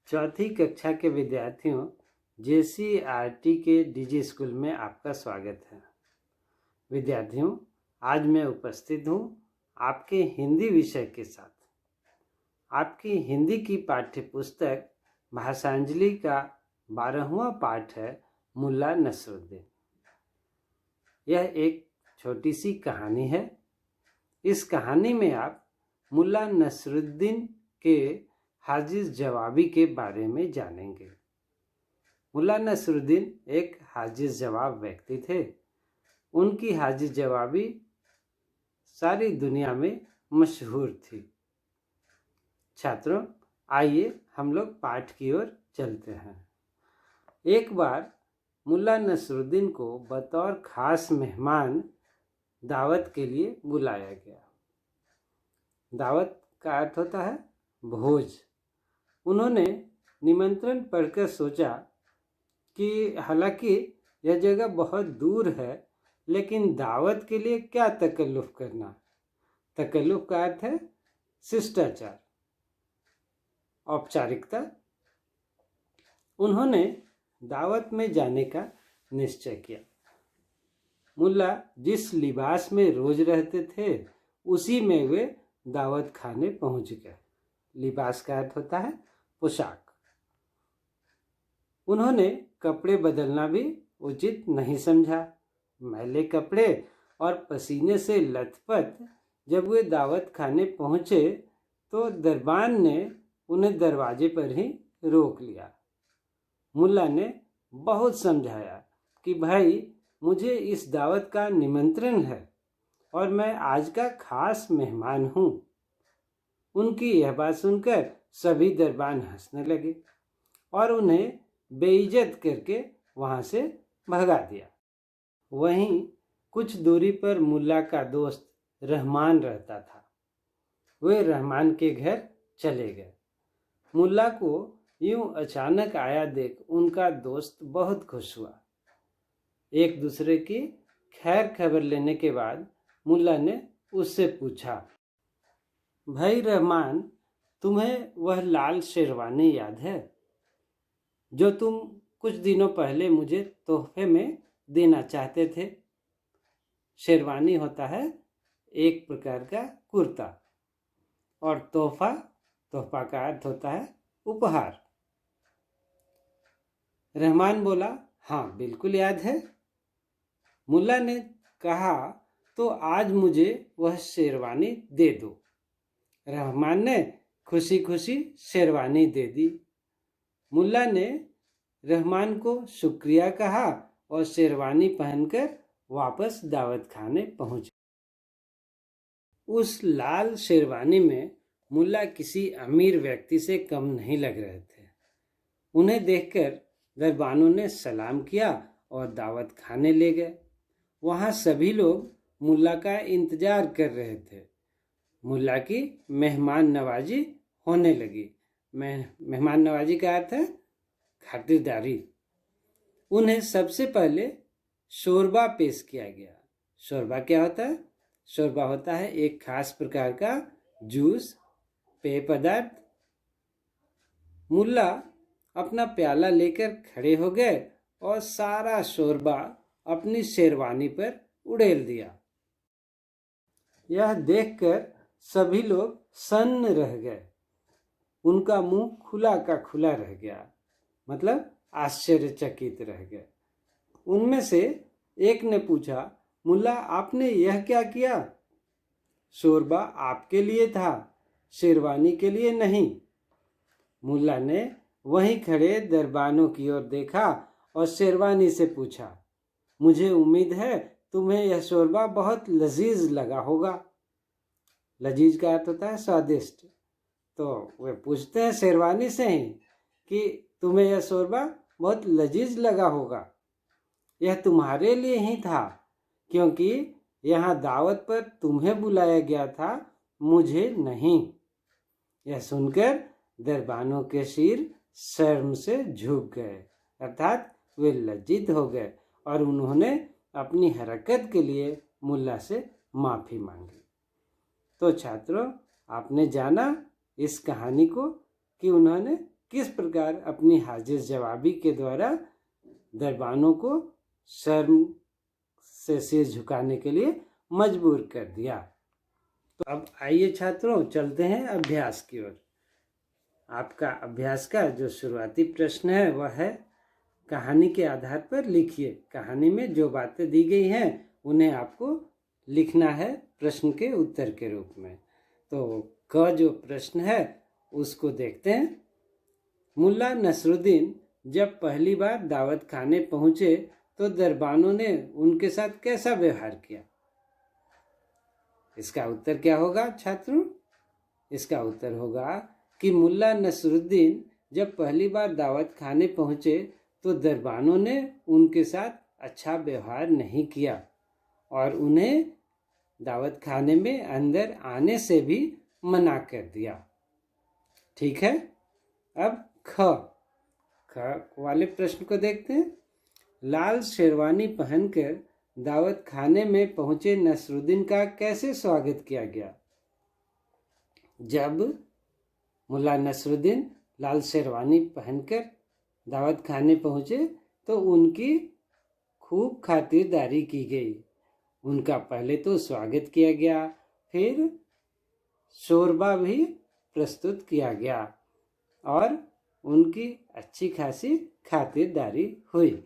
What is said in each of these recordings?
चौथी कक्षा के विद्यार्थियों, JCRT के डिजी स्कूल में आपका स्वागत है। विद्यार्थियों, आज मैं उपस्थित हूँ आपके हिंदी विषय के साथ। आपकी हिंदी की पाठ्य पुस्तक भाषांजलि का 12वां पाठ है मुल्ला नसरुद्दीन। यह एक छोटी सी कहानी है। इस कहानी में आप मुल्ला नसरुद्दीन के हाजिज जवाबी के बारे में जानेंगे। मुल्ला नसरुद्दीन एक हाजिज जवाब व्यक्ति थे। उनकी हाजिज जवाबी सारी दुनिया में मशहूर थी। छात्रों, आइए हम लोग पाठ की ओर चलते हैं। एक बार मुल्ला नसरुद्दीन को बतौर खास मेहमान दावत के लिए बुलाया गया। दावत का अर्थ होता है भोज। उन्होंने निमंत्रण पढ़कर सोचा कि हालांकि यह जगह बहुत दूर है, लेकिन दावत के लिए क्या तकल्लुफ़ करना। तकल्लुफ़ का अर्थ है शिष्टाचार, औपचारिकता। उन्होंने दावत में जाने का निश्चय किया। मुल्ला जिस लिबास में रोज रहते थे उसी में वे दावत खाने पहुंच गए। लिबास का अर्थ होता है पोशाक। उन्होंने कपड़े बदलना भी उचित नहीं समझा। मैले कपड़े और पसीने से लथपथ जब वे दावत खाने पहुंचे तो दरबान ने उन्हें दरवाजे पर ही रोक लिया। मुल्ला ने बहुत समझाया कि भाई, मुझे इस दावत का निमंत्रण है और मैं आज का खास मेहमान हूँ। उनकी यह बात सुनकर सभी दरबान हंसने लगे और उन्हें बेइज्जत करके वहाँ से भगा दिया। वहीं कुछ दूरी पर मुल्ला का दोस्त रहमान रहता था। वे रहमान के घर चले गए। मुल्ला को यूं अचानक आया देख उनका दोस्त बहुत खुश हुआ। एक दूसरे की खैर खबर लेने के बाद मुल्ला ने उससे पूछा, भाई रहमान, तुम्हें वह लाल शेरवानी याद है जो तुम कुछ दिनों पहले मुझे तोहफे में देना चाहते थे? शेरवानी होता है एक प्रकार का कुर्ता और तोहफा का अर्थ होता है उपहार। रहमान बोला, हाँ बिल्कुल याद है। मुल्ला ने कहा, तो आज मुझे वह शेरवानी दे दो। रहमान ने खुशी खुशी शेरवानी दे दी। मुल्ला ने रहमान को शुक्रिया कहा और शेरवानी पहनकर वापस दावत खाने पहुंचे। उस लाल शेरवानी में मुल्ला किसी अमीर व्यक्ति से कम नहीं लग रहे थे। उन्हें देखकर दरबानों ने सलाम किया और दावत खाने ले गए। वहाँ सभी लोग मुल्ला का इंतजार कर रहे थे। मुल्ला की मेहमान नवाजी होने लगी। मेहमान नवाजी का अर्थ है खातिरदारी। उन्हें सबसे पहले शोरबा पेश किया गया। शोरबा क्या होता है? शोरबा होता है एक खास प्रकार का जूस, पेय पदार्थ। मुल्ला अपना प्याला लेकर खड़े हो गए और सारा शोरबा अपनी शेरवानी पर उड़ेल दिया। यह देखकर सभी लोग सन्न रह गए। उनका मुंह खुला का खुला रह गया, मतलब आश्चर्यचकित रह गए। उनमें से एक ने पूछा, मुल्ला, आपने यह क्या किया? शोरबा आपके लिए था, शेरवानी के लिए नहीं। मुल्ला ने वहीं खड़े दरबानों की ओर देखा और शेरवानी से पूछा, मुझे उम्मीद है तुम्हें यह शोरबा बहुत लजीज लगा होगा। लजीज का अर्थ होता है स्वादिष्ट। तो वे पूछते हैं शेरवानी से ही कि तुम्हें यह शोरबा बहुत लजीज लगा होगा। यह तुम्हारे लिए ही था, क्योंकि यहाँ दावत पर तुम्हें बुलाया गया था, मुझे नहीं। यह सुनकर दरबानों के सिर शर्म से झुक गए, अर्थात वे लज्जित हो गए और उन्होंने अपनी हरकत के लिए मुल्ला से माफ़ी मांगी। तो छात्रों, आपने जाना इस कहानी को कि उन्होंने किस प्रकार अपनी हाजिर जवाबी के द्वारा दरबानों को शर्म से सिर झुकाने के लिए मजबूर कर दिया। तो अब आइए छात्रों, चलते हैं अभ्यास की ओर। आपका अभ्यास का जो शुरुआती प्रश्न है वह है, कहानी के आधार पर लिखिए। कहानी में जो बातें दी गई हैं उन्हें आपको लिखना है प्रश्न के उत्तर के रूप में। तो क जो प्रश्न है उसको देखते हैं। मुल्ला नसरुद्दीन जब पहली बार दावत खाने पहुंचे तो दरबानों ने उनके साथ कैसा व्यवहार किया? इसका उत्तर क्या होगा छात्रों? इसका उत्तर होगा कि मुल्ला नसरुद्दीन जब पहली बार दावत खाने पहुंचे तो दरबानों ने उनके साथ अच्छा व्यवहार नहीं किया और उन्हें दावत खाने में अंदर आने से भी मना कर दिया। ठीक है, अब ख वाले प्रश्न को देखते हैं। लाल शेरवानी पहनकर दावत खाने में पहुंचे नसरुद्दीन का कैसे स्वागत किया गया? जब मुल्ला नसरुद्दीन लाल शेरवानी पहनकर दावत खाने पहुंचे तो उनकी खूब खातिरदारी की गई। उनका पहले तो स्वागत किया गया, फिर शोरबा भी प्रस्तुत किया गया और उनकी अच्छी खासी खातिरदारी हुई।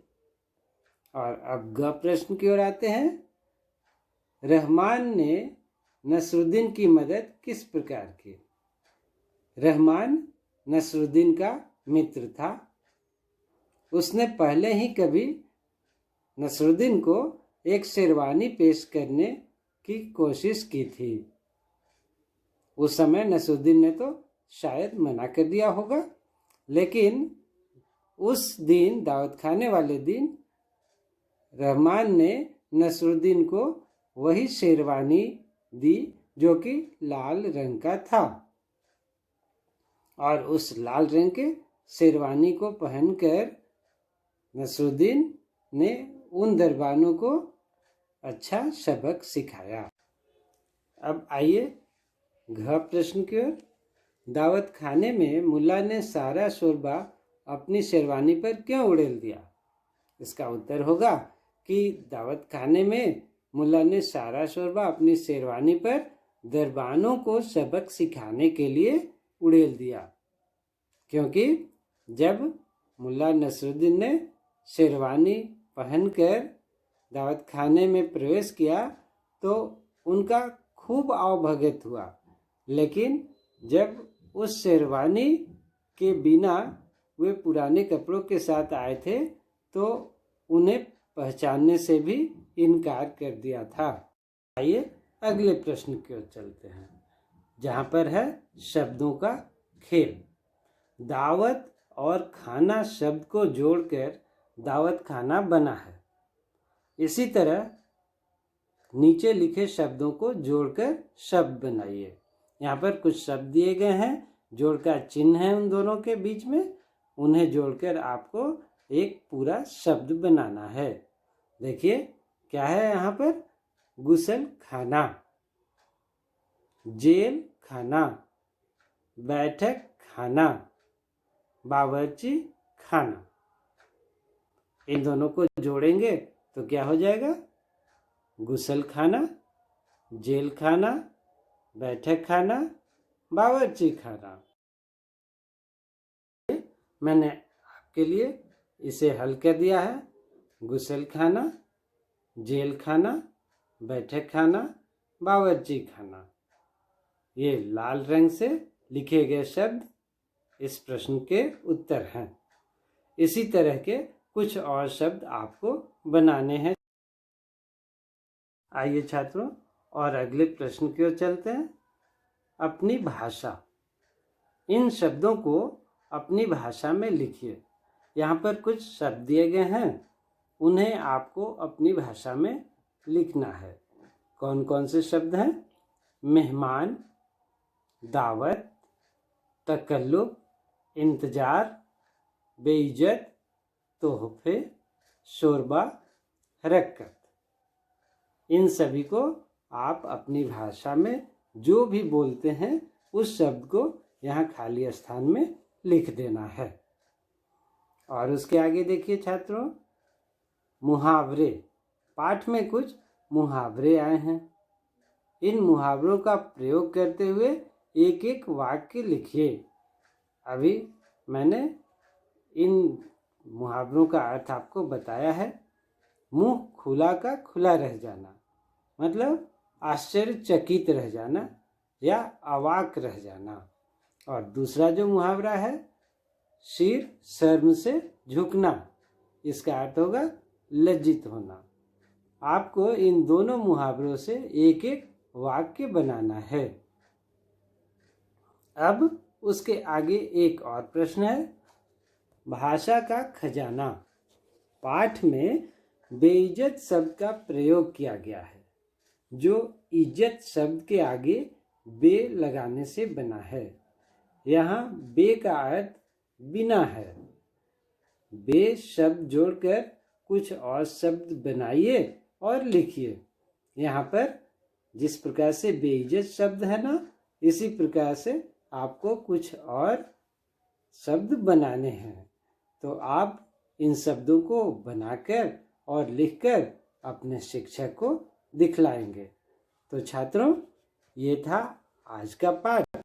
और अब ग प्रश्न की ओर आते हैं। रहमान ने नसरुद्दीन की मदद किस प्रकार की? रहमान नसरुद्दीन का मित्र था। उसने पहले ही कभी नसरुद्दीन को एक शेरवानी पेश करने की कोशिश की थी। उस समय नसरुद्दीन ने तो शायद मना कर दिया होगा, लेकिन उस दिन दावत खाने वाले दिन रहमान ने नसरुद्दीन को वही शेरवानी दी जो कि लाल रंग का था और उस लाल रंग के शेरवानी को पहनकर नसरुद्दीन ने उन दरबानों को अच्छा सबक सिखाया। अब आइए घ प्रश्न की ओर। दावत खाने में मुल्ला ने सारा शोरबा अपनी शेरवानी पर क्यों उड़ेल दिया? इसका उत्तर होगा कि दावत खाने में मुल्ला ने सारा शोरबा अपनी शेरवानी पर दरबानों को सबक सिखाने के लिए उड़ेल दिया, क्योंकि जब मुल्ला नसरुद्दीन ने शेरवानी पहनकर दावत खाने में प्रवेश किया तो उनका खूब आवभगत हुआ, लेकिन जब उस शेरवानी के बिना वे पुराने कपड़ों के साथ आए थे तो उन्हें पहचानने से भी इनकार कर दिया था। आइए अगले प्रश्न की ओर चलते हैं, जहाँ पर है शब्दों का खेल। दावत और खाना शब्द को जोड़कर दावत खाना बना है। इसी तरह नीचे लिखे शब्दों को जोड़कर शब्द बनाइए। यहाँ पर कुछ शब्द दिए गए हैं, जोड़ का चिन्ह है उन दोनों के बीच में, उन्हें जोड़कर आपको एक पूरा शब्द बनाना है। देखिए क्या है यहाँ पर? गुसल खाना, जेल खाना, बैठक खाना, बावर्ची खाना। इन दोनों को जोड़ेंगे तो क्या हो जाएगा? गुसल खाना, जेल खाना, बैठक खाना, बावर्ची खाना। मैंने आपके लिए इसे हल कर दिया है। गुसल खाना, जेल खाना, बैठक खाना, बावर्ची खाना। ये लाल रंग से लिखे गए शब्द इस प्रश्न के उत्तर हैं। इसी तरह के कुछ और शब्द आपको बनाने हैं। आइए छात्रों और अगले प्रश्न की ओर चलते हैं। अपनी भाषा। इन शब्दों को अपनी भाषा में लिखिए। यहाँ पर कुछ शब्द दिए गए हैं, उन्हें आपको अपनी भाषा में लिखना है। कौन कौन से शब्द हैं? मेहमान, दावत, तकल्लुफ, इंतजार, बेइज्जत, तोहफे, शोरबा, हरकत। इन सभी को आप अपनी भाषा में जो भी बोलते हैं उस शब्द को यहाँ खाली स्थान में लिख देना है। और उसके आगे देखिए छात्रों, मुहावरे। पाठ में कुछ मुहावरे आए हैं। इन मुहावरों का प्रयोग करते हुए एक एक वाक्य लिखिए। अभी मैंने इन मुहावरों का अर्थ आपको बताया है। मुंह खुला का खुला रह जाना मतलब आश्चर्यचकित रह जाना या अवाक रह जाना। और दूसरा जो मुहावरा है, सिर शर्म से झुकना, इसका अर्थ होगा लज्जित होना। आपको इन दोनों मुहावरों से एक एक वाक्य बनाना है। अब उसके आगे एक और प्रश्न है, भाषा का खजाना। पाठ में बेइज्जत शब्द का प्रयोग किया गया है, जो इज्जत शब्द के आगे बे लगाने से बना है। यहाँ बे का अर्थ बिना है। बे शब्द जोड़कर कुछ और शब्द बनाइए और लिखिए। यहाँ पर जिस प्रकार से बेइज्जत शब्द है ना, इसी प्रकार से आपको कुछ और शब्द बनाने हैं। तो आप इन शब्दों को बनाकर और लिखकर अपने शिक्षक को दिखलाएंगे। तो छात्रों, ये था आज का पाठ।